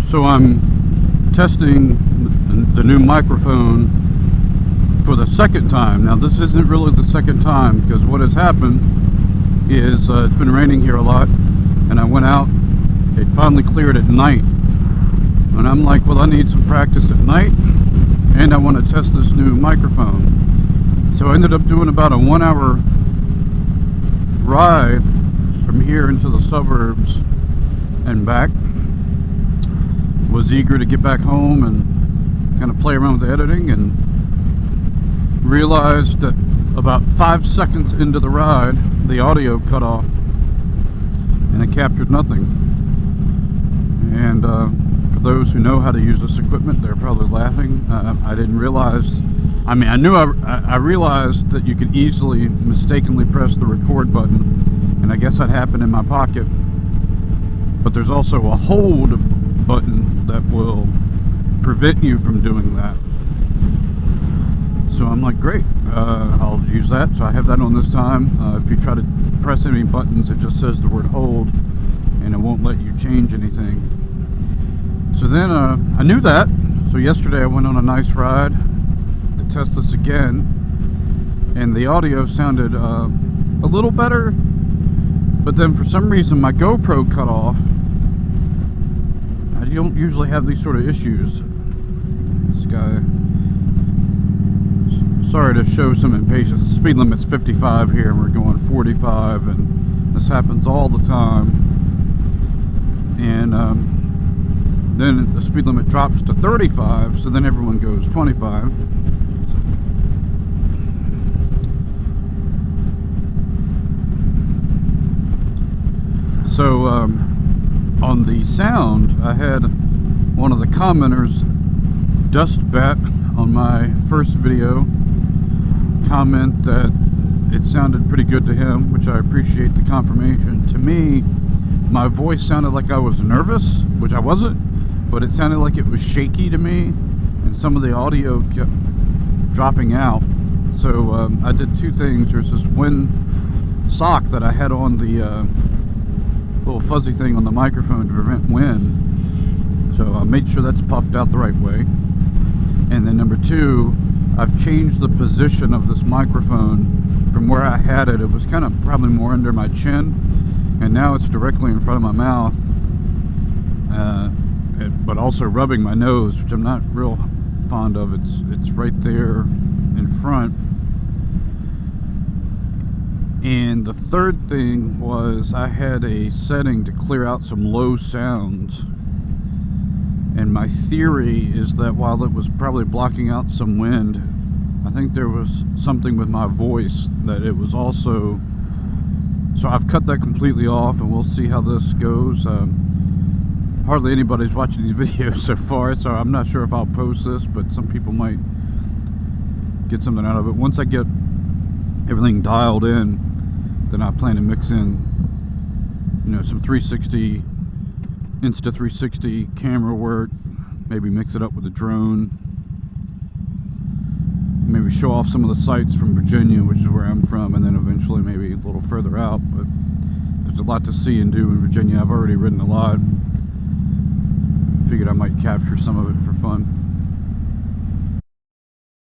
So I'm testing the new microphone for the second time. Now this isn't really the second time, because what has happened is it's been raining here a lot, and I went out. It finally cleared at night, and I'm like, well, I need some practice at night, and I want to test this new microphone. So I ended up doing about a 1 hour ride from here into the suburbs and back. Was eager to get back home and kind of play around with the editing, and realized that about 5 seconds into the ride the audio cut off and it captured nothing. And for those who know how to use this equipment, they're probably laughing. I didn't realize, I mean, I realized that you could easily mistakenly press the record button, and I guess that happened in my pocket. But there's also a hold button that will prevent you from doing that. So I'm like, great, I'll use that. So I have that on this time. If you try to press any buttons, it just says the word hold, and it won't let you change anything. So then I knew that. So yesterday I went on a nice ride to test this again, and the audio sounded a little better, but then for some reason my GoPro cut off. I don't usually have these sort of issues. This guy, sorry to show some impatience. The speed limit's 55 here, and we're going 45, and this happens all the time. And then the speed limit drops to 35, so then everyone goes 25. So on the sound, I had one of the commenters, Dust Bat, on my first video comment that it sounded pretty good to him, which I appreciate the confirmation. To me, my voice sounded like I was nervous, which I wasn't, but it sounded like it was shaky to me, and some of the audio kept dropping out. So I did two things. There's this wind sock that I had on the little fuzzy thing on the microphone to prevent wind, so I made sure that's puffed out the right way. And then number two, I've changed the position of this microphone from where I had it. It was kind of probably more under my chin, and now it's directly in front of my mouth, but also rubbing my nose, which I'm not real fond of. It's right there in front. And the third thing was I had a setting to clear out some low sounds, and my theory is that while it was probably blocking out some wind, I think there was something with my voice that it was also. So I've cut that completely off, and we'll see how this goes. Hardly anybody's watching these videos so far, so I'm not sure if I'll post this, but some people might get something out of it. Once I get everything dialed in, then I plan to mix in, some 360, Insta360 camera work, maybe mix it up with a drone, maybe show off some of the sights from Virginia, which is where I'm from, and then eventually maybe a little further out. But there's a lot to see and do in Virginia. I've already ridden a lot. Figured I might capture some of it for fun.